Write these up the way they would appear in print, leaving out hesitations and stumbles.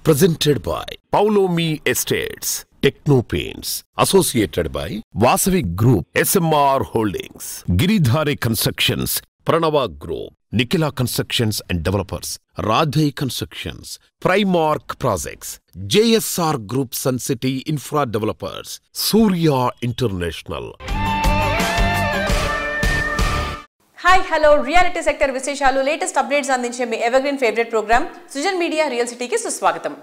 Presented by Paulomi Estates, Techno Paints, associated by Vasavi Group, SMR Holdings, Giridhari Constructions, Pranava Group, Nikhila Constructions and Developers, Radhai Constructions, Primark Projects, JSR Group Sun City Infra Developers, Surya International. Hi hello reality sector విశేషాలు latest updates అందించే మీ evergreen favourite programme Srujan media real సిటీకి సుస్వాగతం.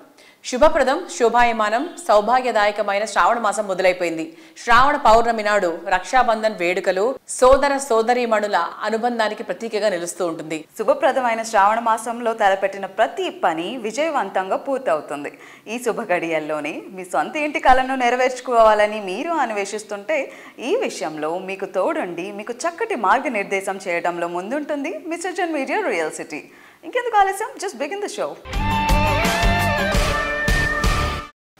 శుభప్రదం, శోభాయమానం, సౌభాగ్యదాయకమైన శ్రావణ మాసం మొదలైపోయింది. శ్రావణ పౌర్ణమి నాడు రక్షాబంధన్ వేడుకలు సోదర సోదరీమణుల అనుబంధానికి ప్రతీకగా నిలుస్తూ ఉంటుంది. శుభప్రదమైన శ్రావణ మాసంలో తలపెట్టిన ప్రతి పని విజయవంతంగా పూర్తవుతుంది. ఈ శుభ గడియల్లోనే మీ సొంత ఇంటి కలను నెరవేర్చుకోవాలని మీరు అన్వేషిస్తుంటే ఈ విషయంలో మీకు తోడుండి మీకు చక్కటి మార్గనిర్దేశం చేయడంలో ముందుంటుంది మీ సృజన్ మీడియా రియల్ సిటీ. ఇంకెందుకు ఆలస్యం, జస్ట్ బిగిన్ ద షో.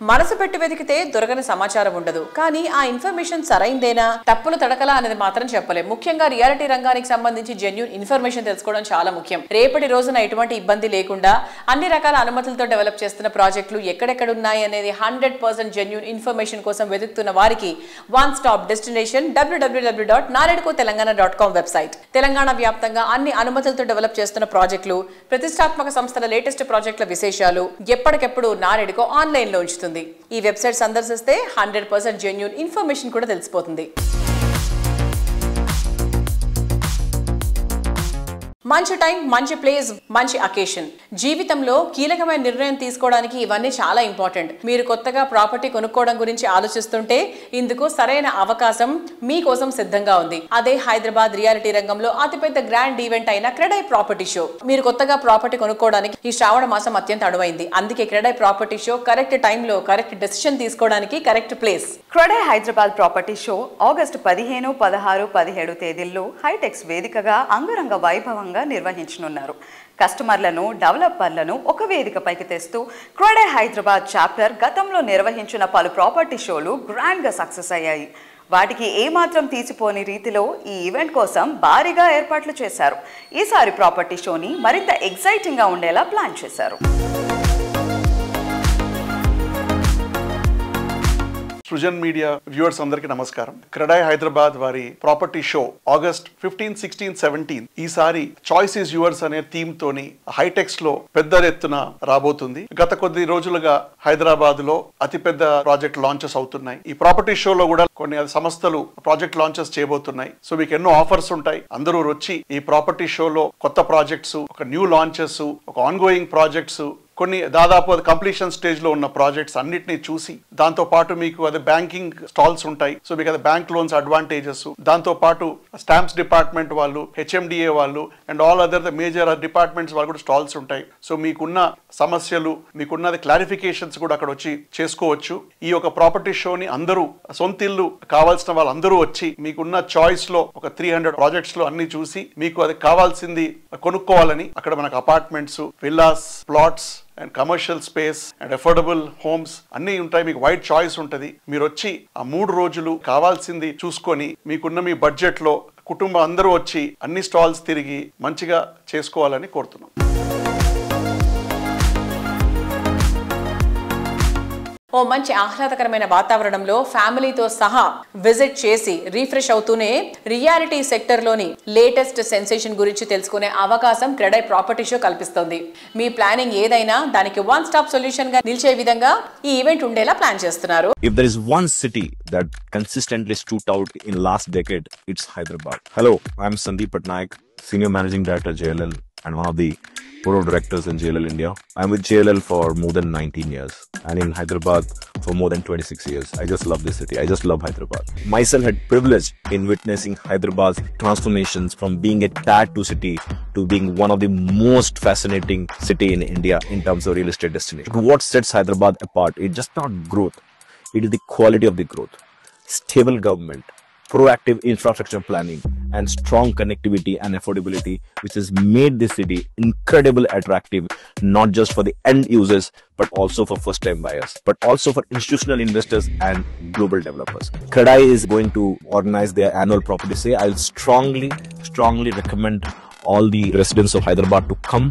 మనసు పెట్టి వెతికితే దొరకని సమాచారం ఉండదు, కానీ ఆ ఇన్ఫర్మేషన్ సరైందేనా తప్పులు తడకలా అనేది మాత్రం చెప్పలేం. ముఖ్యంగా రియాలిటీ రంగానికి సంబంధించి జెన్యూన్ ఇన్ఫర్మేషన్ తెలుసుకోవడం చాలా ముఖ్యం. రేపటి రోజున ఎటువంటి ఇబ్బంది లేకుండా అన్ని రకాల అనుమతులతో డెవలప్ చేస్తున్న ప్రాజెక్టులు ఎక్కడెక్కడ ఉన్నాయి అనేది 100% జెన్యూన్ ఇన్ఫర్మేషన్ కోసం వెతుకుతున్న వారికి one stop destination www.naredcotelangaana.com website. Telangana వ్యాప్తంగా అన్ని అనుమతులతో డెవలప్ చేస్తున్న ప్రాజెక్టులు, ప్రతిష్టాత్మక సంస్థల లేటెస్ట్ ప్రాజెక్టుల విశేషాలు ఎప్పటికెప్పుడు నారెడ్కో ఆన్లైన్ లో ఉంచుతుంది. ఈ వెబ్సైట్ సందర్శిస్తే 100% జెన్యూన్ ఇన్ఫర్మేషన్ కూడా తెలిసిపోతుంది. మంచి టైం, మంచి ప్లేస్, మంచి అకేషన్. జీవితంలో కీలకమైన నిర్ణయం తీసుకోవడానికి ఇవన్నీ చాలా ఇంపార్టెంట్. మీరు కొత్తగా ప్రాపర్టీ కొనుక్కోవడం గురించి ఆలోచిస్తుంటే ఇందుకు సరైన అవకాశం మీకోసం సిద్ధంగా ఉంది. అదే హైదరాబాద్ రియాలిటీ రంగంలో అతిపెద్ద గ్రాండ్ ఈవెంట్ అయిన క్రెడై ప్రాపర్టీ షో. మీరు కొత్తగా ప్రాపర్టీ కొనుక్కోవడానికి ఈ శ్రావణ మాసం అత్యంత అనువైంది. అందుకే క్రెడై ప్రాపర్టీ షో కరెక్ట్ టైంలో కరెక్ట్ డెసిషన్ తీసుకోవడానికి correct place. CREDAI Hyderabad property show August 15, 16, 17 తేదీల్లో హైటెక్స్ వేదికగా అంగరంగ వైభవంగా నిర్వహించనున్నారు. కస్టమర్లను, డెవలపర్లను ఒక వేదికపైకి తెస్తూ క్రెడై హైదరాబాద్ చాప్టర్ గతంలో నిర్వహించిన పలు ప్రాపర్టీ షోలు గ్రాండ్ గా సక్సెస్ అయ్యాయి. వాటికి ఏమాత్రం తీసిపోని రీతిలో ఈ ఈవెంట్ కోసం భారీగా ఏర్పాట్లు చేశారు. ఈసారి ప్రాపర్టీ షోని మరింత ఎక్సైటింగ్ గా ఉండేలా ప్లాన్ చేశారు. సృజన్ మీడియా వ్యూవర్స్ అందరికీ నమస్కారం. క్రెడై హైదరాబాద్ వారి ప్రాపర్టీ షో ఆగస్ట్ 15, 16, 17 ఈసారి చాయిస్ ఈజ్ యువర్స్ అనే థీమ్ తోని హైటెక్స్ లో పెద్ద ఎత్తున రాబోతుంది. గత కొద్ది రోజులుగా హైదరాబాద్ లో అతిపెద్ద ప్రాజెక్ట్ లాంచెస్ అవుతున్నాయి. ఈ ప్రాపర్టీ షోలో కూడా కొన్ని సంస్థలు ప్రాజెక్ట్ లాంచెస్ చేయబోతున్నాయి. సో మీకు ఎన్నో ఆఫర్స్ ఉంటాయి. అందరూ వచ్చి ఈ ప్రాపర్టీ షోలో కొత్త ప్రాజెక్ట్స్, ఒక న్యూ లాంచెస్, ఒక ఆన్ గోయింగ్ ప్రాజెక్ట్స్, కొన్ని దాదాపు కంప్లీషన్ స్టేజ్ లో ఉన్న ప్రాజెక్ట్స్ అన్నిటినీ చూసి, దాంతో పాటు మీకు అదే బ్యాంకింగ్ స్టాల్స్ ఉంటాయి. సో మీకు అదే బ్యాంక్ లోన్స్ అడ్వాంటేజెస్, దాంతో పాటు స్టాంప్స్ డిపార్ట్మెంట్ వాళ్ళు, HMDA వాళ్ళు and all other the major departments వాళ్ళు కూడా స్టాల్స్ ఉంటాయి. సో మీకున్న సమస్యలు, మీకున్నది క్లారిఫికేషన్స్ కూడా అక్కడ వచ్చి చేసుకోవచ్చు. ఈ యొక్క ప్రాపర్టీ షోని అందరూ సొంత ఇల్లు కావాల్సిన వాళ్ళందరూ వచ్చి మీకున్న చాయిస్ లో ఒక 300 ప్రాజెక్ట్స్ లో అన్ని చూసి మీకు అది కావాల్సింది కొనుక్కోవాలని అక్కడ మనకు apartments, villas, plots and commercial space and affordable homes అన్నీ ఉంటాయి. మీకు వైడ్ చాయిస్ ఉంటుంది. మీరు వచ్చి ఆ 3 రోజులు కావాల్సింది చూసుకొని మీకున్న మీ బడ్జెట్ లో కుటుంబం అందరూ వచ్చి అన్ని స్టాల్స్ తిరిగి మంచిగా చేసుకోవాలని కోరుతున్నాం. ఓ మంచి ఆహ్లాదకరమైన వాతావరణంలో ఫ్యామిలీతో సహా విజిట్ చేసి రీఫ్రెష్ అవుతూనే రియాలిటీ సెక్టర్ లోని లేటెస్ట్ సెన్సేషన్ గురించి తెలుసుకునే అవకాశం క్రెడై ప్రాపర్టీ షో కల్పిస్తోంది. మీ ప్లానింగ్ ఏదైనా దానికి వన్ స్టాప్ సొల్యూషన్ గా నిలిచే విధంగా ఈ ఈవెంట్ ఉండేలా ప్లాన్ చేస్తున్నారు. If there is one city that consistently stood out in last decade, it's Hyderabad. Hello, I'm Sandeep Patnaik, Senior Managing Director JLL and one of the board of directors in JLL India. I'm with JLL for more than 19 years and in Hyderabad for more than 26 years. I just love this city. I just love Hyderabad. Myself had privilege in witnessing Hyderabad's transformations from being a tattoo city to being one of the most fascinating city in India in terms of real estate destination. What sets Hyderabad apart? It's just not growth. It is the quality of the growth. Stable government, proactive infrastructure planning and strong connectivity and affordability, which has made this city incredibly attractive, not just for the end users, but also for first time buyers, but also for institutional investors and global developers. Credai is going to organize their annual property sale. I'll strongly recommend all the residents of Hyderabad to come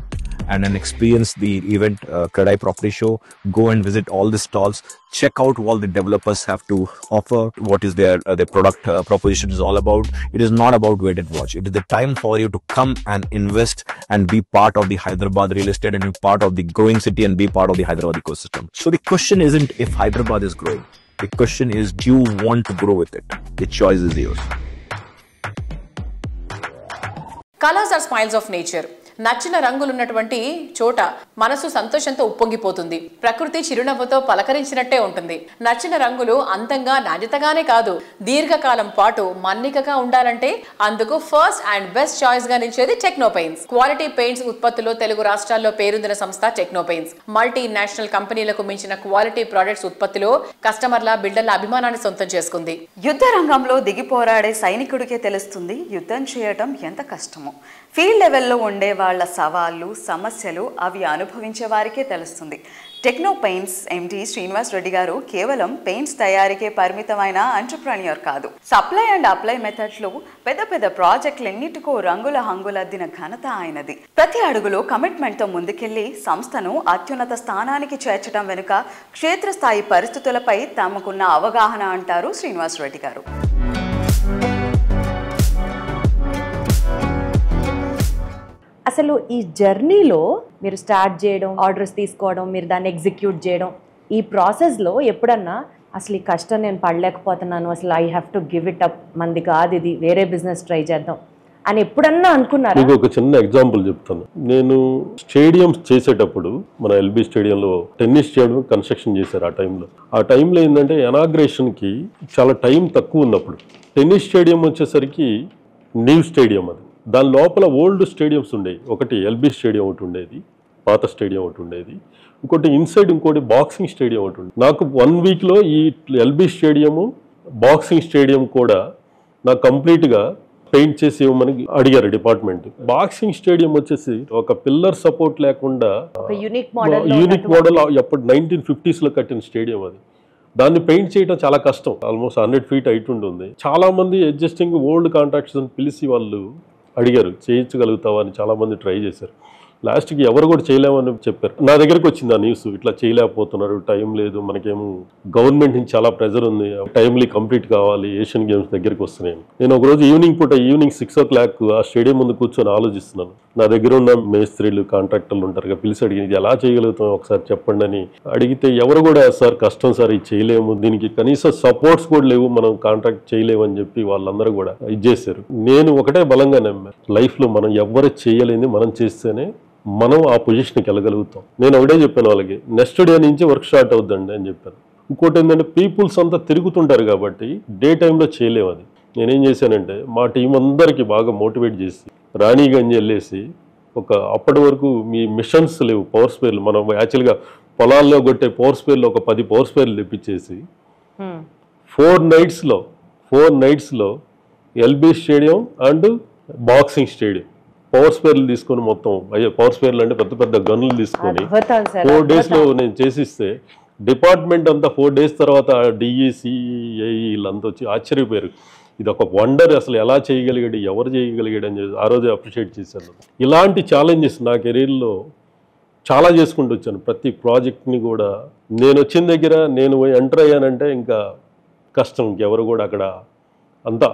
and then experience the event, Kradai Property Show. Go and visit all the stalls. Check out what the developers have to offer, what is their product proposition is all about. It is not about wait and watch. It is the time for you to come and invest and be part of the Hyderabad real estate and be part of the growing city and be part of the Hyderabad ecosystem. So the question isn't if Hyderabad is growing. The question is, do you want to grow with it? The choice is yours. Colors are smiles of nature. నచ్చిన రంగులున్నటువంటి చోట మనసు సంతోషంతో ఉప్పొంగిపోతుంది. ప్రకృతి చిరునవ్వుతో పలకరించినట్టే ఉంటుంది. నచ్చిన రంగులు అందంగా నాణ్యతగానే కాదు, దీర్ఘకాలం పాటు మన్నికగా ఉండాలంటే అందుకు ఫస్ట్ అండ్ బెస్ట్ చాయిస్ గా నిలిచేది టెక్నో పెయింట్స్. క్వాలిటీ పెయింట్స్ ఉత్పత్తుల్లో తెలుగు రాష్ట్రాల్లో పేరొందిన సంస్థ టెక్నో పెయింట్స్. మల్టీనేషనల్ కంపెనీలకు మించిన క్వాలిటీ ప్రొడక్ట్స్ ఉత్పత్తిలో కస్టమర్ల బిల్డర్ల అభిమానాన్ని సొంతం చేసుకుంది. యుద్ధ రంగంలో దిగి పోరాడే సైనికుడికే తెలుస్తుంది యుద్ధం చేయడం ఎంత కష్టమో. ఫీల్డ్ లెవెల్లో ఉండే వాళ్ళ సవాళ్ళు సమస్యలు అవి అనుభవించే వారికే తెలుస్తుంది. టెక్నో పెయింట్స్ ఎండి శ్రీనివాస్ రెడ్డి గారు కేవలం పెయింట్స్ తయారీకే పరిమితమైన ఎంటర్‌ప్రెన్యూర్ కాదు. సప్లై అండ్ అప్లై మెథడ్స్లో పెద్ద పెద్ద ప్రాజెక్టులన్నిటికో రంగుల హంగులద్దిన ఘనత ఆయనది. ప్రతి అడుగులో కమిట్మెంట్తో ముందుకెళ్లి సంస్థను అత్యున్నత స్థానానికి చేర్చడం వెనుక క్షేత్రస్థాయి పరిస్థితులపై తమకున్న అవగాహన అంటారు శ్రీనివాస్ రెడ్డి గారు. అసలు ఈ జర్నీలో మీరు స్టార్ట్ చేయడం, ఆర్డర్స్ తీసుకోవడం, మీరు దాన్ని ఎగ్జిక్యూట్ చేయడం, ఈ ప్రాసెస్లో ఎప్పుడన్నా అసలు ఈ కష్టం నేను పడలేకపోతున్నాను, అసలు I have to give it up, మంది కాదు ఇది, వేరే బిజినెస్ ట్రై చేద్దాం అని ఎప్పుడన్నా అనుకున్నారా? మీకు ఒక చిన్న ఎగ్జాంపుల్ చెప్తాను. నేను స్టేడియంస్ చేసేటప్పుడు మన ఎల్బీ స్టేడియంలో టెన్నిస్ స్టేడియం కన్స్ట్రక్షన్ చేశారు. ఆ టైంలో ఏంటంటే ఇనాగ్రేషన్కి చాలా టైం తక్కువ ఉన్నప్పుడు టెన్నిస్ స్టేడియం వచ్చేసరికి న్యూ స్టేడియం అది. దాని లోపల ఓల్డ్ స్టేడియంస్ ఉండేవి. ఒకటి ఎల్బీ స్టేడియం ఒకటి ఉండేది, పాత స్టేడియం ఒకటి ఉండేది, ఇంకోటి ఇన్సైడ్ ఇంకోటి బాక్సింగ్ స్టేడియం ఒకటి ఉండేది. నాకు 1 వీక్లో ఈ ఎల్బీ స్టేడియము బాక్సింగ్ స్టేడియం కూడా నాకు కంప్లీట్గా పెయింట్ చేసి ఇవ్వమని అడిగారు డిపార్ట్మెంట్. బాక్సింగ్ స్టేడియం వచ్చేసి ఒక పిల్లర్ సపోర్ట్ లేకుండా యూనిక్ మోడల్ అప్పుడు 1950s కట్టిన స్టేడియం అది. దాన్ని పెయింట్ చేయడం చాలా కష్టం. ఆల్మోస్ట్ 100 feet హైట్ ఉంటుంది. చాలా మంది అడ్జస్టింగ్ ఓల్డ్ కాంట్రాక్టర్స్ అని పిలిచి వాళ్ళు అడిగారు, చేయించగలుగుతావా అని చాలామంది ట్రై చేశారు. లాస్ట్కి ఎవరు కూడా చేయలేమని చెప్పారు. నా దగ్గరకు వచ్చింది ఆ న్యూస్, ఇట్లా చేయలేకపోతున్నారు, టైం లేదు, మనకేమో గవర్నమెంట్ నుంచి చాలా ప్రెజర్ ఉంది, టైమ్లీ కంప్లీట్ కావాలి, ఏషియన్ గేమ్స్ దగ్గరికి వస్తున్నాయి. నేను ఒకరోజు ఈవినింగ్ 6 o'clock ఆ స్టేడియం ముందు కూర్చొని ఆలోచిస్తున్నాను. నా దగ్గర ఉన్న మేస్త్రీలు కాంట్రాక్టర్లు ఉంటారు, పిలిచి అడిగి ఇది ఎలా చేయగలుగుతాం ఒకసారి చెప్పండి అని అడిగితే ఎవరు కూడా సార్ కష్టం సార్, ఇది చేయలేము, దీనికి కనీసం సపోర్ట్స్ కూడా లేవు, మనం కాంట్రాక్ట్ చేయలేము అని చెప్పి వాళ్ళందరూ కూడా ఇది చేశారు. నేను ఒకటే బలంగా నమ్మాను, లైఫ్లో మనం ఎవరు చేయలేని మనం చేస్తేనే మనం ఆ పొజిషన్కి వెళ్ళగలుగుతాం. నేను ఒకటే చెప్పాను వాళ్ళకి, నెక్స్ట్ డే నుంచి వర్క్ స్టార్ట్ అవుద్దండి అని చెప్పాను. ఇంకోటి ఏంటంటే పీపుల్స్ అంతా తిరుగుతుంటారు కాబట్టి డే టైంలో చేయలేము. అది నేనేం చేశానంటే మా టీం అందరికీ బాగా మోటివేట్ చేసి రాణిగంజ్ వెళ్ళేసి అప్పటి వరకు మీ మిషన్స్ లేవు, పవర్ స్పేర్లు, మనం యాక్చువల్గా పొలాల్లో కొట్టే పవర్ స్పేర్లు ఒక 10 పవర్ స్పేర్లు తెప్పించేసి 4 నైట్స్లో LB stadium and boxing stadium power స్పేర్లు తీసుకొని మొత్తం పవర్ స్పేర్లు అంటే పెద్ద పెద్ద గన్నులు తీసుకొని 4 daysలో నేను చేసిస్తే డిపార్ట్మెంట్ అంతా 4 days తర్వాత డిఈసి వీళ్ళంతా వచ్చి ఆశ్చర్యపోయారు. ఇది ఒక వండర్, అసలు ఎలా చేయగలిగాడు, ఎవరు చేయగలిగాడు అని చెప్పి ఆ రోజే అప్రిషియేట్ చేశాను. ఇలాంటి ఛాలెంజెస్ నా కెరీర్లో చాలా చేసుకుంటూ వచ్చాను. ప్రతి ప్రాజెక్ట్ని కూడా నేను వచ్చిన దగ్గర నేను ఎంటర్ అయ్యానంటే ఇంకా కష్టం, ఇంకెవరు కూడా అక్కడ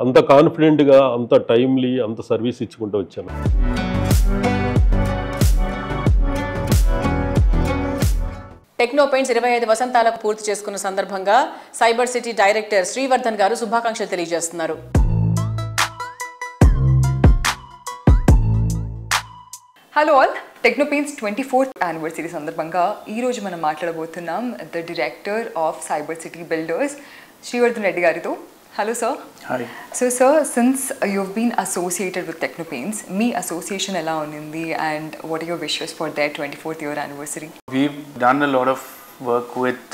అంత కాన్ఫిడెంట్గా, అంత టైమ్లీ, అంత సర్వీస్ ఇచ్చుకుంటూ వచ్చాను. టెక్నో పెయింట్స్ 25 వసంతాలకు పూర్తి చేసుకున్న సందర్భంగా సైబర్ సిటీ డైరెక్టర్ శ్రీవర్ధన్ గారు శుభాకాంక్షలు తెలియజేస్తున్నారు. Hello all, techno paints 24th anniversary సందర్భంగా ఈరోజు మనం మాట్లాడబోతున్నాం the director of cyber city builders Srivardhan Reddy గారితో. Hello sir. Hi. So sir, since you've been associated with Techno Paints, me association ela unindi and what are your wishes for their 24th year anniversary? We've done a lot of work with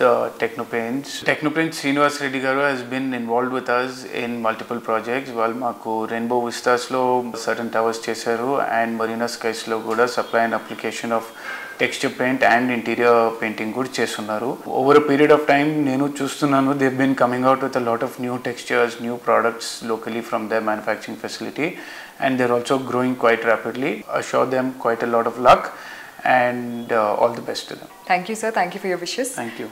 Techno Paints. Techno Paints Srinivas Reddy garu has been involved with us in multiple projects. Well, maku Rainbow Vistas lo certain towers chesaru and Marina Skies lo kuda supply and application of texture paint and interior painting kuda chestunnaru. Over a period of time nenu chustunnanu, they've been coming out with a lot of new textures, new products locally from their manufacturing facility, and they're also growing quite rapidly. Assure them quite a lot of luck, and all the best to them. Thank you, sir. Thank you for your wishes. Thank you.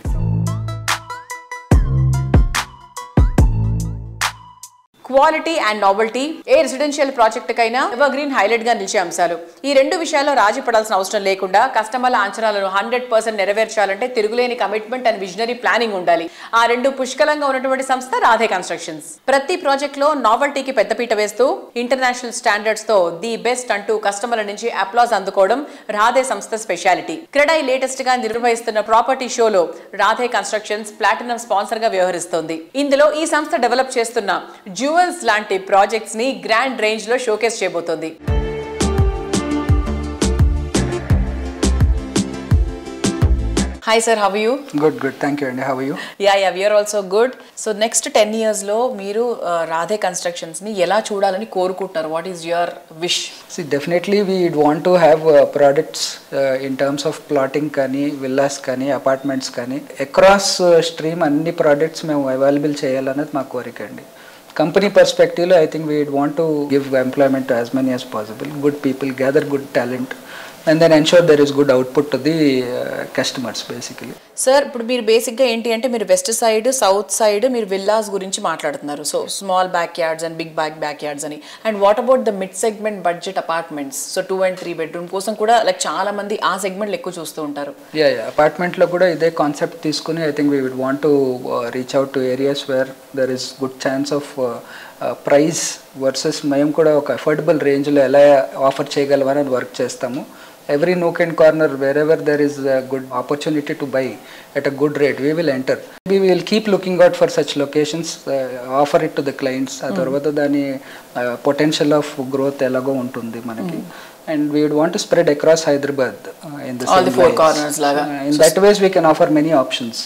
Quality and novelty A residential project కైనా ever green highlight గా నిలిచే అంశాలు. ఈ రెండు విషయాల్లో రాజీ పడాల్సిన అవసరం లేకుండా కస్టమర్ల అంచనాలను 100% నెరవేర్చాలంటే తిరుగులేని కమిట్మెంట్ అండ్ విజనరీ ప్లానింగ్ ఉండాలి. ఆ రెండు పుష్కలంగా ఉన్నటువంటి సంస్థ రాధే కన్స్ట్రక్షన్స్. ప్రతి ప్రాజెక్ట్ లో నావెల్టీకి పెద్దపీట వేస్తూ ఇంటర్నేషనల్ స్టాండర్డ్స్ తో ది బెస్ట్ అంటూ కస్టమర్ల నుంచి అప్లాజ్ అందుకోవడం రాధే సంస్థ స్పెషాలిటీ. క్రెడాయ్ లేటెస్ట్ గా నిర్వహిస్తున్న ప్రాపర్టీ షోలో రాధే కన్స్ట్రక్షన్స్ ప్లాటినం స్పాన్సర్ గా వ్యవహరిస్తోంది. ఇందులో ఈ సంస్థ డెవలప్ చేస్తున్న జ్యువెల్స్ లాంటి ప్రాజెక్ట్స్ ని గ్రాండ్ రేంజ్ లో షోకేస్ చేయబోతోంది. Hi sir, how are you? Good. Thank you. And how are you? Yeah, we are also good. So next 10 years lo meeru Radhe Constructions ni ela chudalani korukuntaru. What is your wish? See, definitely we want to have products in terms of plotting kani, villas kani, apartments kani across stream anni products మేము available చేయాలన్నది మా కోరిక అండి. Company perspective I think we want to give employment to as many as possible. Good people, gather good talent. And then ensure there is good output to the customers basically. Sir, ఇప్పుడు మీరు బేసిక్గా ఏంటి అంటే మీరు west side south side మీరు villas గురించి మాట్లాడుతున్నారు. So small back yards and big back yards అని. And what about the mid segment budget apartments? So 2 and 3 bedroom కోసం కూడా లైక్ చాలా మంది ఆ సెగ్మెంట్లు ఎక్కువ చూస్తూ ఉంటారు. యా అపార్ట్మెంట్లో కూడా ఇదే కాన్సెప్ట్ తీసుకుని I think we would want to reach out to areas where there is good chance of price versus మేము కూడా ఒక అఫోర్డబుల్ రేంజ్లో ఎలా ఆఫర్ చేయగలమని వర్క్ చేస్తాము. Every nook and corner, wherever there is a good opportunity to buy at a good rate, we will enter. We will keep looking out for such locations, offer it to the clients. Adarvada dani potential of growth elago untundi manaki. And we would want to spread across Hyderabad in the all the 4 corners laga. In that ways we can offer many options.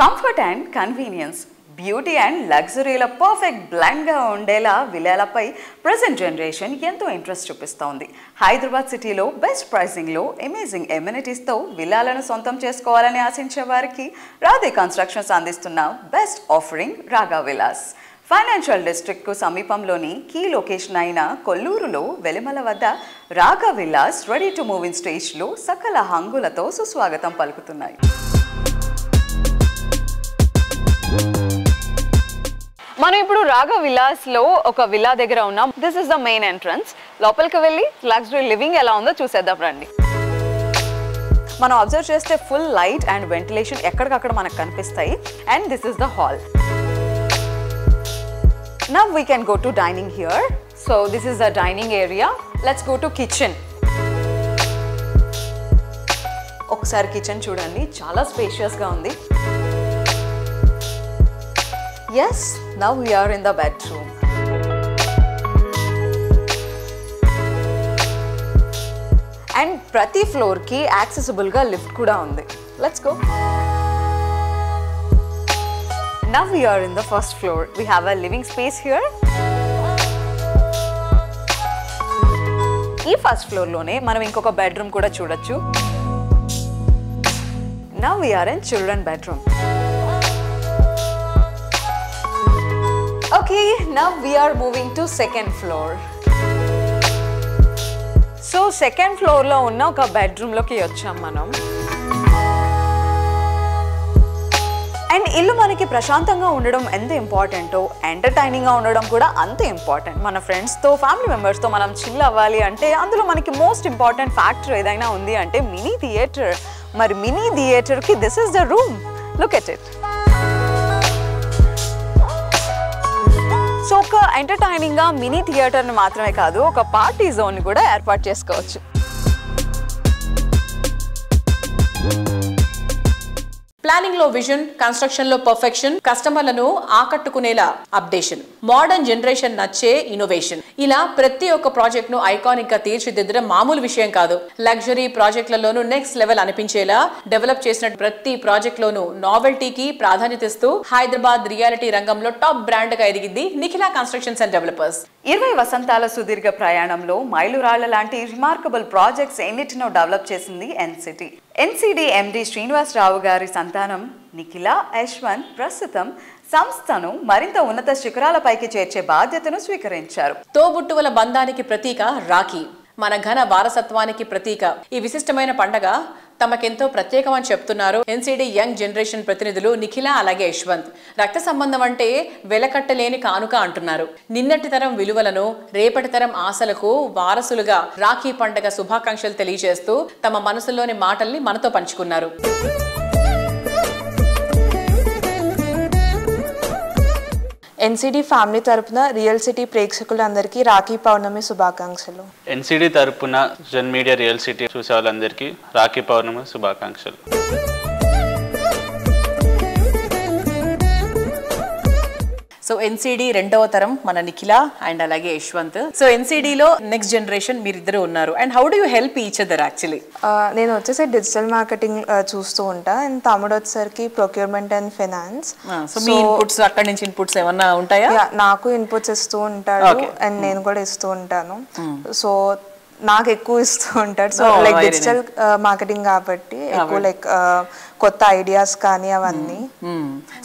Comfort and convenience, beauty and లగ్జరీల perfect బ్లెండ్గా ఉండేలా విల్లాలపై present generation ఎంతో interest చూపిస్తోంది. హైదరాబాద్ సిటీలో best ప్రైసింగ్లో amazing ఎమ్యూనిటీస్తో విల్లాలను సొంతం చేసుకోవాలని ఆశించే వారికి రాధే కన్స్ట్రక్షన్స్ అందిస్తున్న బెస్ట్ ఆఫరింగ్ రాగా విల్లాస్. ఫైనాన్షియల్ డిస్ట్రిక్ట్కు సమీపంలోని కీ లొకేషన్ అయిన కొల్లూరులో వెలిమల వద్ద రాగా villas ready to move in స్టేజ్లో సకల హంగులతో సుస్వాగతం పలుకుతున్నాయి. మనం ఇప్పుడు రాగా విల్లాస్లో ఒక విల్లా దగ్గర ఉన్నాం. This is the main entrance. లోపలికి వెళ్ళి లగ్జరీ లివింగ్ ఎలా ఉందో చూసేద్దాం రండి. మనం అబ్జర్వ్ చేస్తే ఫుల్ లైట్ అండ్ వెంటిలేషన్ ఎక్కడికక్కడ మనకు కనిపిస్తాయి. And this is the hall. Now we can go to dining here. So this is the dining area. Let's go to kitchen. ఒకసారి కిచెన్ చూడండి, చాలా స్పేషియస్గా ఉంది. Yes, now we are in the bedroom. And prati floor ki accessible ga lift kuda undi. Let's go. Now we are in the first floor. We have a living space here. Ee first floor lone manam inkoka bedroom kuda chudochu. Now we are in children bedroom. Okay, now we are moving to second floor. So second floor lo unna oka bedroom loki vacham manam. And illu manaki prashantanga undadam ente important o entertaining ga undadam kuda ante important. Mana friends tho family members tho manam chill avvali ante andulo manaki most important factor edaina undi ante mini theater. Mari mini theater ki this is the room. Look at it. So ఒక ఎంటర్టైనింగ్గా mini థియేటర్ని మాత్రమే కాదు, ఒక party జోన్ని కూడా ఏర్పాటు చేసుకోవచ్చు. Planning లో vision, construction లో perfection, కస్టమర్లను ఆకట్టుకునేలా అప్డేషన్, మోడర్న్ జనరేషన్ నచ్చే ఇన్నోవేషన్, ఇలా ప్రతి ఒక్క ప్రాజెక్ట్ ను ఐకానిక్ గా తీర్చిదిద్దడం మామూలు విషయం కాదు. లగ్జరీ ప్రాజెక్టులలోనూ నెక్స్ట్ లెవెల్ అనిపించేలా డెవలప్ చేసిన ప్రతి ప్రాజెక్ట్ లోనూ నావెల్టీకి ప్రాధాన్యత ఇస్తూ హైదరాబాద్ రియాలిటీ రంగంలో టాప్ బ్రాండ్ గా ఎదిగింది నిఖిలా కన్స్ట్రక్షన్స్ అండ్ డెవలపర్స్. 20 వసంతాల సుదీర్ఘ ప్రయాణంలో మైలురాళ్ల లాంటి రిమార్కబుల్ ప్రాజెక్ట్స్ ఎన్నిటినో డెవలప్ చేసింది ఎన్సిటీ. ఎన్సిడి ఎండి శ్రీనివాసరావు గారి సంతానం నిఖిలా యశ్వంత్ ప్రస్తుతం సంస్థను మరింత ఉన్నత శిఖరాలపైకి చేర్చే బాధ్యతను స్వీకరించారు. తోబుట్టువుల బంధానికి ప్రతీక రాఖీ, మన ఘన వారసత్వానికి ప్రతీక. ఈ విశిష్టమైన పండగ తమకెంతో ప్రత్యేకమని చెప్తున్నారు ఎన్సిడి యంగ్ జనరేషన్ ప్రతినిధులు నిఖిల అలాగే యశ్వంత్. రక్త సంబంధం అంటే వెలకట్టలేని కానుక అంటున్నారు. నిన్నటి తరం విలువలను, రేపటి తరం ఆశలకు వారసులుగా రాఖీ పండగ శుభాకాంక్షలు తెలియజేస్తూ తమ మనసులోని మాటల్ని మనతో పంచుకున్నారు. ఎన్సిడి ఫ్యామిలీ తరపున రియల్ సిటీ ప్రేక్షకులందరికీ రాఖీ పౌర్ణమి శుభాకాంక్షలు. ఎన్సిడి తరపున జన్ మీడియా రియల్ సిటీ చూసే వాళ్ళందరికీ రాఖీ పౌర్ణమి శుభాకాంక్షలు. సో ఎన్సిడి రెండవ తరం మన నిఖిల అండ్ అలాగే యశ్వంత్. సో ఎన్సిడిలో నెక్స్ట్ జనరేషన్ మీరిద్దరు ఉన్నారు. And how do you help each other actually? నేను వచ్చేసి డిజిటల్ మార్కెటింగ్ చూస్తూ ఉంటా అండ్ తమ్ముడు వచ్చేసరికి procurement and finance. So me inputs అక్కడి నుంచి ఇన్పుట్స్ ఏమన్నా ఉంటాయా? నాకు ఇన్పుట్స్ ఇస్తూ ఉంటాడు అండ్ నేను కూడా ఇస్తూ ఉంటాను. సో నాకు ఎక్కువ ఇస్తూ ఉంటాడు. సో లైక్ డిజిటల్ మార్కెటింగ్ కాబట్టి ఎక్కువ లైక్ కొత్త ఐడియాస్ కానీ అవన్నీ.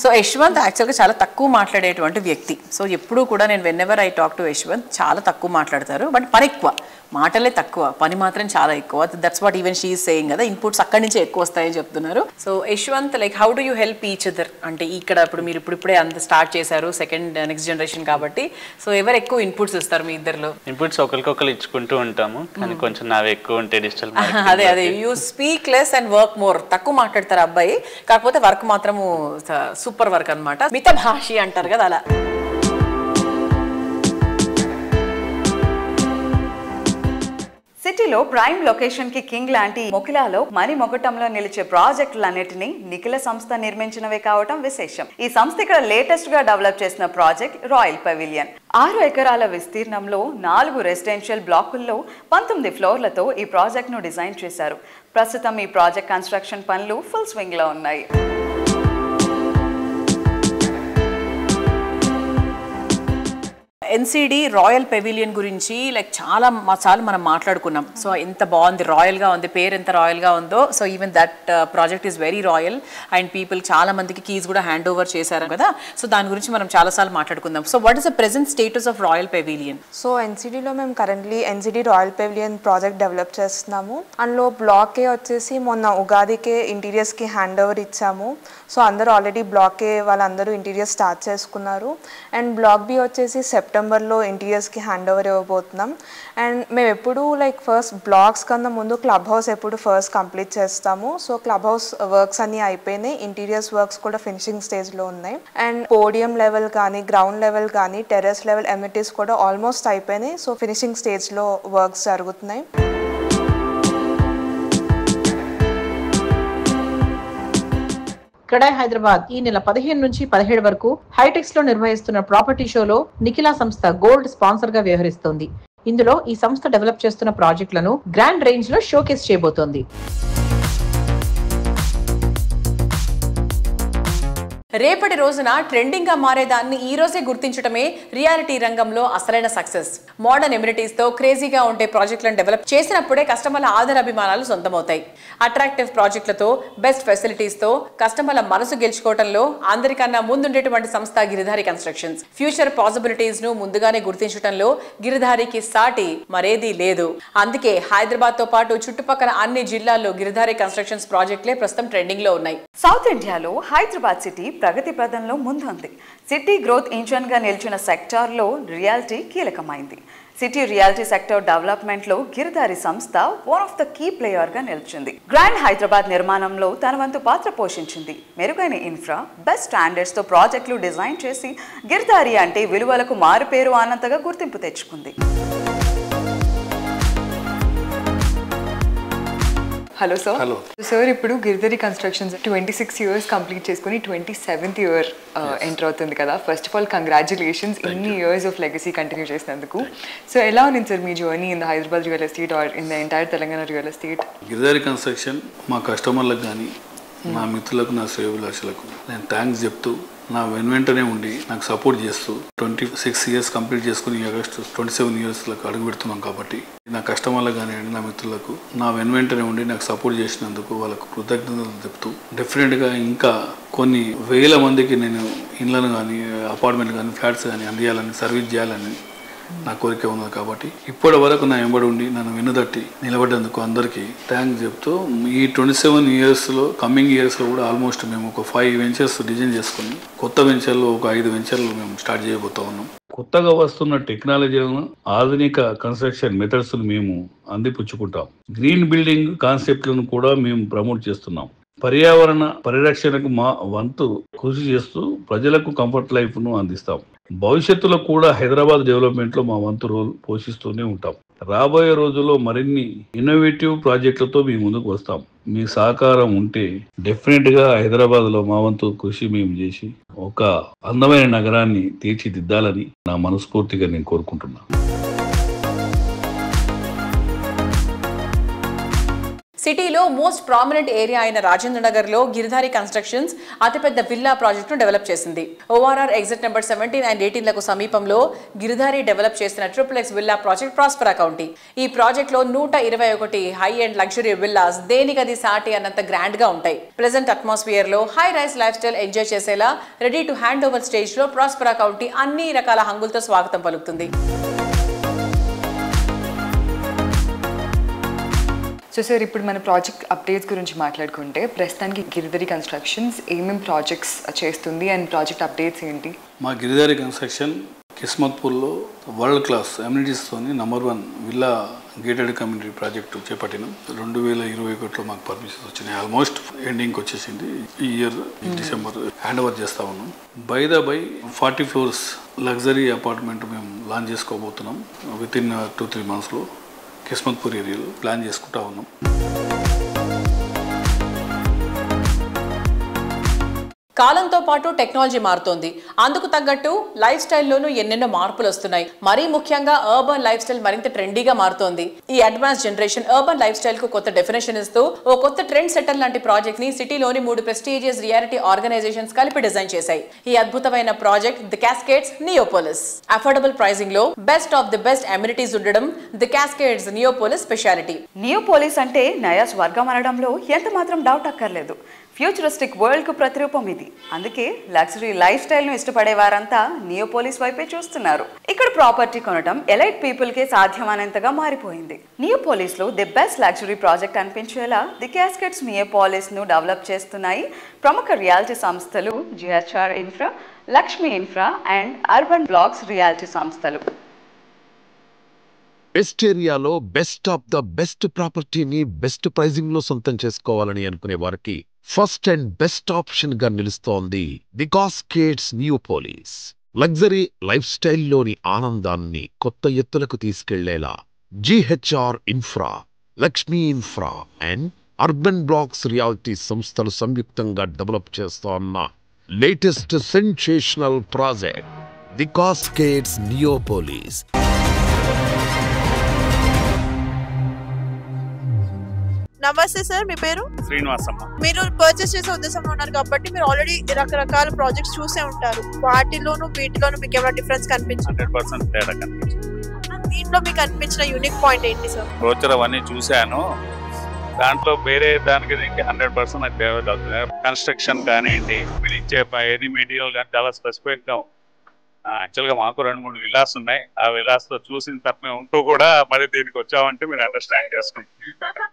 సో యశ్వంత్ యాక్చువల్గా చాలా తక్కువ మాట్లాడేటువంటి వ్యక్తి. సో ఎప్పుడు కూడా నేను వెన్నెవర్ ఐ టాక్ టు యశ్వంత్ చాలా తక్కువ మాట్లాడతారు, బట్ పని ఎక్కువ, మాటలే తక్కువ, పని మాత్రం చాలా ఎక్కువ. That's what even she is saying కదా, ఇన్పుట్స్ అక్కడి నుంచి ఎక్కువ వస్తాయని చెప్తున్నారు. So Yashwant like how do you help each other? అంటే ఇక్కడ ఇప్పుడు మీరు ఇప్పుడే అంత స్టార్ట్ చేశారు, సెకండ్ నెక్స్ట్ జనరేషన్ కాబట్టి. సో ఎవరు ఎక్కువ ఇన్పుట్స్ ఇస్తారు మీ ఇద్దరులో? ఇన్పుట్స్ ఒకరికొకరు ఇచ్చుకుంటూ ఉంటాము, కానీ కొంచెం నావి ఎక్కువ ఉంటాయి డిజిటల్. అదే you speak less and work more. తక్కువ మాట్లాడతారు అబ్బాయి, కాకపోతే వర్క్ మాత్రము సూపర్ వర్క్ అనమాట. మిత భాషి అంటారు కదా అలా. సిటీలో ప్రైమ్ లొకేషన్ కి కింగ్ లాంటి మొకిలాలో మణి మొగటంలో నిలిచే ప్రాజెక్టులన్నిటినీ నిఖిల సంస్థ నిర్మించినవే కావటం విశేషం. ఈ సంస్థ ఇక్కడ లేటెస్ట్ గా డెవలప్ చేసిన ప్రాజెక్ట్ రాయల్ పెవిలియన్. 6 ఎకరాల విస్తీర్ణంలో 4 రెసిడెన్షియల్ బ్లాకుల్లో 19 ఫ్లోర్లతో ఈ ప్రాజెక్ట్ ను డిజైన్ చేశారు. ప్రస్తుతం ఈ ప్రాజెక్ట్ కన్స్ట్రక్షన్ పనులు ఫుల్ స్వింగ్ లో ఉన్నాయి. ఎన్సిడి రాయల్ పెవిలియన్ గురించి లైక్ చాలా మనం మాట్లాడుకున్నాం. సో ఎంత బాగుంది, రాయల్గా ఉంది, పేరు ఎంత రాయల్గా ఉందో. So even that project is very royal and people చాలా మందికి కీస్ కూడా హ్యాండ్ ఓవర్ చేశారు కదా. సో దాని గురించి మనం చాలాసార్లు మాట్లాడుకుందాం. So what is the present status of Royal Pavilion? So ఎన్సిడిలో మేము currently NCD Royal Pavilion project develop చేస్తున్నాము. అందులో బ్లాక్ ఏ వచ్చేసి మొన్న ఉగాదికే ఇంటీరియర్స్కి హ్యాండ్ ఓవర్ ఇచ్చాము. సో అందరూ ఆల్రెడీ బ్లాక్ ఏ వాళ్ళందరూ ఇంటీరియర్స్ స్టార్ట్ చేసుకున్నారు. అండ్ బ్లాక్ బి వచ్చేసి సెప్టెంబర్లో ఇంటీరియర్స్కి హ్యాండ్ ఓవర్ ఇవ్వబోతున్నాం. అండ్ మేము ఎప్పుడు లైక్ ఫస్ట్ బ్లాక్స్ కన్నా ముందు క్లబ్ హౌస్ ఎప్పుడు ఫస్ట్ కంప్లీట్ చేస్తాము. సో క్లబ్ హౌస్ వర్క్స్ అన్నీ అయిపోయినాయి, ఇంటీరియర్స్ వర్క్స్ కూడా ఫినిషింగ్ స్టేజ్లో ఉన్నాయి. అండ్ పోడియం లెవెల్ కానీ, గ్రౌండ్ లెవెల్ కానీ, టెర్రస్ లెవెల్ ఎమ్యూనిటీస్ కూడా ఆల్మోస్ట్ అయిపోయినాయి. సో ఫినిషింగ్ స్టేజ్లో వర్క్స్ జరుగుతున్నాయి. క్రెడాయ్ హైదరాబాద్ ఈ నెల 15 నుంచి 17 వరకు హైటెక్స్ లో నిర్వహిస్తున్న ప్రాపర్టీ షోలో నిఖిలా సంస్థ గోల్డ్ స్పాన్సర్ గా వ్యవహరిస్తోంది. ఇందులో ఈ సంస్థ డెవలప్ చేస్తున్న ప్రాజెక్టులను గ్రాండ్ రేంజ్ లో షోకేస్ చేయబోతోంది. రేపటి రోజున ట్రెండింగ్ గా మారేదాన్ని ఈ రోజే గుర్తించడమే రియాలిటీ రంగంలో అసలైన సక్సెస్. మోడర్న్ ఎమ్యూనిటీస్ తో క్రేజీగా ఉండే ప్రాజెక్టులను డెవలప్ చేసినప్పుడే కస్టమర్ల ఆదరాభిమానాలు సొంతమవుతాయి. అట్రాక్టివ్ ప్రాజెక్టులతో, బెస్ట్ ఫెసిలిటీస్ తో కస్టమర్ల మనసు గెలుచుకోవడంలో అందరికన్నా ముందుండేటువంటి సంస్థ గిరిధారి కన్స్ట్రక్షన్స్. ఫ్యూచర్ పాసిబిలిటీస్ ను ముందుగానే గుర్తించడంలో గిరిధారికి సాటి మరేదీ లేదు. అందుకే హైదరాబాద్ తో పాటు చుట్టుపక్కల అన్ని జిల్లాల్లో గిరిధారి కన్స్ట్రక్షన్స్ ప్రాజెక్టులే ప్రస్తుతం ట్రెండింగ్ లో ఉన్నాయి. సౌత్ ఇండియాలో హైదరాబాద్ సిటీ ప్రగతి పదంలో ముందుంది. సిటీ గ్రోత్ ఇంజన్ గా నిలిచిన సెక్టార్లో రియాలిటీ కీలకమైంది. సిటీ రియాలిటీ సెక్టర్ డెవలప్మెంట్ లో గిరిధారి సంస్థ one of the key player గా నిలిచింది. గ్రాండ్ హైదరాబాద్ నిర్మాణంలో తన వంతు పాత్ర పోషించింది. మెరుగైన ఇన్ఫ్రా, బెస్ట్ స్టాండర్డ్స్ తో ప్రాజెక్టులు డిజైన్ చేసి గిరిధారి అంటే విలువలకు మారుపేరు అన్నంతగా గుర్తింపు తెచ్చుకుంది. Hello sir. Hello sir. ఇప్పుడు గిరిధారి కన్స్ట్రక్షన్స్ 26 years కంప్లీట్ చేసుకుని 27th year ఎంటర్ అవుతుంది కదా. ఫస్ట్ ఆఫ్ ఆల్ కంగ్రాచులేషన్స్, ఇన్ని ఇయర్స్ ఆఫ్ లెగసీ కంటిన్యూ చేసినందుకు. సో ఎలా ఉంది sir me journey in the Hyderabad real estate or in the entire Telangana real estate? Giridhari construction మా కస్టమర్లకు కానీ, మా మిత్రులకు, నా శ్రేయోభిలాషులకు నేను థ్యాంక్స్ చెప్తూ నా వెంటనే ఉండి నాకు సపోర్ట్ చేస్తూ 26 ఇయర్స్ కంప్లీట్ చేసుకుని ఆగస్టు 27 ఇయర్స్లకు అడుగు పెడుతున్నాం కాబట్టి నా కస్టమర్లకు కానివ్వండి నా మిత్రులకు నా వెంటనే ఉండి నాకు సపోర్ట్ చేసినందుకు వాళ్ళకు కృతజ్ఞతలు చెప్తూ డెఫినెట్గా ఇంకా కొన్ని వేల మందికి నేను ఇళ్ళను కానీ అపార్ట్మెంట్ కానీ ఫ్లాట్స్ కానీ అందియాలని సర్వీస్ చేయాలని నా కోరిక ఉన్నది కాబట్టి ఇప్పటి వరకు నా వెంబడి ఉండి నన్ను వెన్నుదట్టి నిలబడ్డందుకు అందరికీ థ్యాంక్స్ చెప్తూ ఈ 27 ఇయర్స్లో కమింగ్ ఇయర్స్లో కూడా ఆల్మోస్ట్ మేము ఒక 5 వెంచర్స్ డిజైన్ చేసుకుని కొత్త వెంచర్లో ఒక 5 వెంచర్లు మేము స్టార్ట్ చేయబోతా ఉన్నాం. కొత్తగా వస్తున్న టెక్నాలజీలను ఆధునిక కన్స్ట్రక్షన్ మెథడ్స్ మేము అందిపుచ్చుకుంటాం. గ్రీన్ బిల్డింగ్ కాన్సెప్ట్లను కూడా మేము ప్రమోట్ చేస్తున్నాం. పర్యావరణ పరిరక్షణకు మా వంతు కృషి చేస్తూ ప్రజలకు కంఫర్ట్ లైఫ్ను అందిస్తాం. భవిష్యత్తులో కూడా హైదరాబాద్ డెవలప్మెంట్లో మా వంతు రోల్ పోషిస్తూనే ఉంటాం. రాబోయే రోజుల్లో మరిన్ని ఇన్నోవేటివ్ ప్రాజెక్టులతో మీ ముందుకు వస్తాం. మీ సహకారం ఉంటే డెఫినెట్గా హైదరాబాద్లో మా వంతు కృషి మేము చేసి ఒక అందమైన నగరాన్ని తీర్చిదిద్దాలని నా మనస్ఫూర్తిగా నేను కోరుకుంటున్నాను. సిటీలో మోస్ట్ ప్రామినెంట్ ఏరియా అయిన రాజేంద్ర నగర్ లో గిరిధారి కన్స్ట్రక్షన్స్ అతిపెద్ద విల్లా ప్రాజెక్ట్ ను డెవలప్ చేసింది. ఓఆర్ఆర్ ఎగ్జిట్ నెంబర్ 17 అండ్ 18 లకు సమీపంలో గిరిధారి డెవలప్ చేసిన triplex villa project Prospera County. ఈ ప్రాజెక్ట్ లో 121 హై అండ్ లగ్జరీ విల్లాస్ దేనికది సాటి అన్నంత గ్రాండ్ గా ఉంటాయి. ప్రెజెంట్ అట్మాస్ఫియర్ లో high rise lifestyle enjoy చేసేలా ready to hand over stage లో ప్రాస్పరా కౌంటీ అన్ని రకాల హంగులతో స్వాగతం పలుకుతుంది. సో సార్, ఇప్పుడు మన ప్రాజెక్ట్ అప్డేట్స్ గురించి మాట్లాడుకుంటే ప్రస్తుతానికి గిరిధారి కన్స్ట్రక్షన్స్ ఏమేమి ప్రాజెక్ట్స్ చేస్తుంది అండ్ ప్రాజెక్ట్ అప్డేట్స్ ఏంటి? మా గిరిధారి కన్స్ట్రక్షన్ కిస్మత్పూర్లో వరల్డ్ క్లాస్ అమ్యూనిటీస్తోని #1 విల్లా గేటెడ్ కమ్యూనిటీ ప్రాజెక్టు చేపట్టినాం. 2021లో మాకు పర్మిషన్స్ వచ్చినాయి. ఆల్మోస్ట్ ఎండింగ్కి వచ్చేసింది. ఈ ఇయర్ డిసెంబర్ హ్యాండ్ ఓవర్ చేస్తా ఉన్నాం. బై 40 ఫ్లోర్స్ లగ్జరీ అపార్ట్మెంట్ మేము లాంచ్ చేసుకోబోతున్నాం. వితిన్ 2-3 మంత్స్లో కిస్మత్పూర్ ఏరియాలో ప్లాన్ చేసుకుంటా ఉన్నాం. కాలంతో పాటు టెక్నాలజీ మారుతోంది. అందుకు తగ్గట్టు లైఫ్ స్టైల్లోనూ ఎన్నెన్నో మార్పులు వస్తున్నాయి. మరీ ముఖ్యంగా అర్బన్ లైఫ్ స్టైల్ మరింత ట్రెండీగా మారుతోంది. ఈ advance generation urban life style కు కొత్త డెఫినేషన్ ఇస్తూ ఓ కొత్త ట్రెండ్ సెటర్ లాంటి ప్రాజెక్ట్ ని సిటీలోని 3 ప్రెస్టీజియస్ రియాలిటీ ఆర్గనైజేషన్స్ కలిపి డిజైన్ చేశాయి. ఈ అద్భుతమైన project the Cascades Neopolis. Affordable pricing లో best of the best amenities ఉండడం the Cascades Neopolis speciality. Neopolis అంటే నయా స్వర్గం అనడంలో ఎంత మాత్రం డౌట్ అక్కర్లేదు. ఫ్యూచరిస్టిక్ వరల్డ్కు ప్రతిరూపం ఇది. అందుకే లగ్జరీ లైఫ్ స్టైల్ను ఇష్టపడే వారంతా నియోపోలిస్ వైపే చూస్తున్నారు. ఇక్కడ ప్రాపర్టీ కొనడం ఎలైట్ పీపుల్కే సాధ్యమైనంతగా మారిపోయింది. నియోపోలిస్లో ది బెస్ట్ లగ్జరీ ప్రాజెక్ట్ అనిపించేలా ది క్యాస్కేడ్స్ నియోపోలిస్ను డెవలప్ చేస్తున్నాయి ప్రముఖ రియాలిటీ సంస్థలు GHR Infra, Lakshmi Infra and Urban Blocks reality సంస్థలు. బెస్ట్ ఏరియాలో బెస్ట్ ఆఫ్ ద బెస్ట్ ప్రాపర్టీని బెస్ట్ ప్రైజింగ్ లో సొంతం చేసుకోవాలని అనుకునే వారికి ఫస్ట్ అండ్ బెస్ట్ ఆప్షన్ గా నిలుస్తోంది the Cascades Neopolis. Luxury life స్టైల్లోని ఆనందాన్ని కొత్త ఎత్తులకు తీసుకెళ్లేలా GHR Infra, Lakshmi Infra and Urban Blocks reality సంస్థలు సంయుక్తంగా డెవలప్ చేస్తోన్న latest sensational project the Cascades Neopolis. నమస్తే సార్, మీ పేరు? శ్రీనివాసమ్మ. మీరు పర్చేస్ చేసే ఉద్దేశంలో ఉన్నారు కాబట్టి మీరు ఆల్రెడీ రకరకాల ప్రాజెక్ట్స్ చూసే ఉంటారు. వాటిలోను వీటిలోను మీకు ఏమైనా డిఫరెన్స్ కనిపించింది? 100% తేడా కనిపించింది. దీంట్లో మీకు అనిపించిన యూనిక్ పాయింట్ ఏంటి సార్? బ్రోచర్ అవన్నీ చూశాను. దాంట్లో వేరే దానికి 100% నాకు ఫేవరెట్ అవుతుంది. కన్స్ట్రక్షన్ కానివ్వండి, మీరు ఇచ్చే ఎనీ మెటీరియల్ కానీ చాలా స్పెసిఫిక్ గా. యాక్చువల్గా మాకు 2-3 విలాస్ ఉన్నాయి. ఆ విలాస్ లో చూసిన తప్పమే ఉంటూ కూడా మరి దీనికి వచ్చామంటే మీరు అండర్స్టాండ్ చేసుకుంటారు.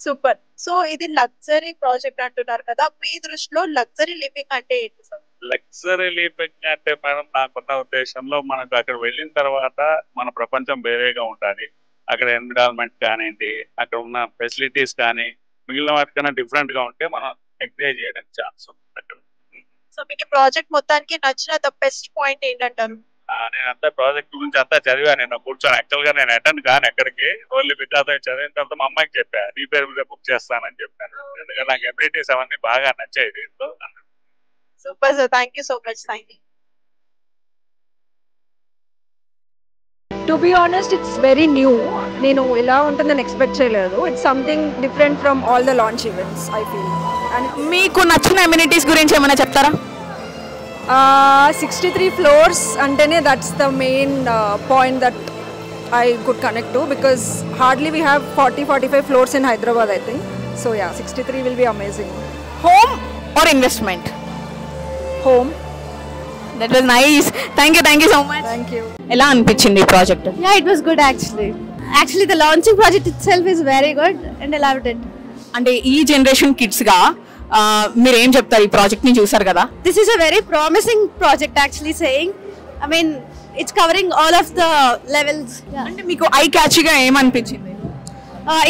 సూపర్. సో ఇది లగ్జరీ ప్రాజెక్ట్ అంటున్నారు కదా, మీ దృష్టిలో లగ్జరీ లివింగ్ అంటే ఏంటి సార్? లగ్జరీ లివింగ్ అంటే మేడం నాకున్న ఉద్దేశంలో మనకు అక్కడ వెళ్ళిన తర్వాత మన ప్రపంచం వేరేగా ఉండాలి. అక్కడ ఎన్విరాన్మెంట్ కానివ్వండి, అక్కడ ఉన్న ఫెసిలిటీస్ కానీ మిగిలిన వాటికన్నా డిఫరెంట్ గా ఉంటే మనం ఎంకరేజ్ చేయడానికి ఛాన్స్ ఉంటుంది. సో మీకు ప్రాజెక్ట్ మొత్తానికి నచ్చిన ద బెస్ట్ పాయింట్ ఏంటంటారు? నేను అంతా ప్రాజెక్ట్ గురించి అంతా చదివాను. నేను కూర్చొని యాక్చువల్ గా నేను అటెండ్ కాను ఎక్కడికి. ఓన్లీ బికాస్ చదివిన తర్వాత మా అమ్మాయికి చెప్పాను నీ పేరు మీద బుక్ చేస్తానని చెప్పాను. ఎందుకంటే నాకు ఎమ్యూనిటీస్ అవన్నీ బాగా నచ్చాయి దీంట్లో. Super sir, thank you so much. Thank you. To be honest it's very new. నేను ఇలా ఉంటుందని ఎక్స్పెక్ట్ చేయలేదు. It's something different from all the launch events I feel. మీకు నచ్చిన అమ్యూనిటీస్ గురించి ఏమైనా చెప్తారా? 63 floors అంటేనే that's the main point that I could connect to, because hardly we have 40-45 floors in Hyderabad, I think. So yeah, 63 will be amazing. Home or investment? Home. That was nice. Thank you so much. Thank you. ఎలా అనిపించింది ఈ project? Yeah, it was good actually. Actually, the launching project itself is very good and I loved it. అంటే ఈ generation kids గా మీరు ఏం చెప్తారు? ఈ ప్రాజెక్ట్ ని చూసారు కదా. This is a very promising project actually saying. I mean, it's covering all of the levels. అంటే మీకు ఐ క్యాచీగా ఏమనిపించింది?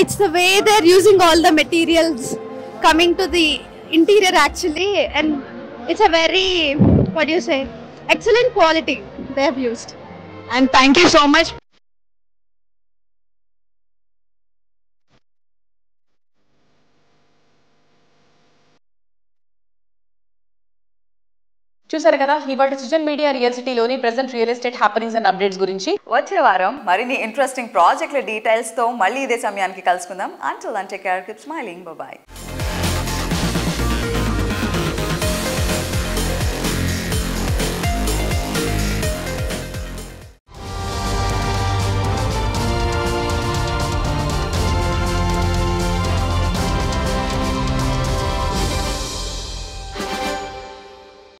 It's the way they're using all the materials coming to the interior actually, and it's a very, what do you say, excellent quality they have used. And thank you so much. చూసారు కదా ఇవాటి Srujan media real సిటీలోని present real estate happenings and updates గురించి. వచ్చే వారం మరిన్ని interesting ప్రాజెక్టుల డీటెయిల్స్తో మళ్ళీ ఇదే సమయానికి కలుసుకుందాం. Until then, take care, keep smiling, bye bye.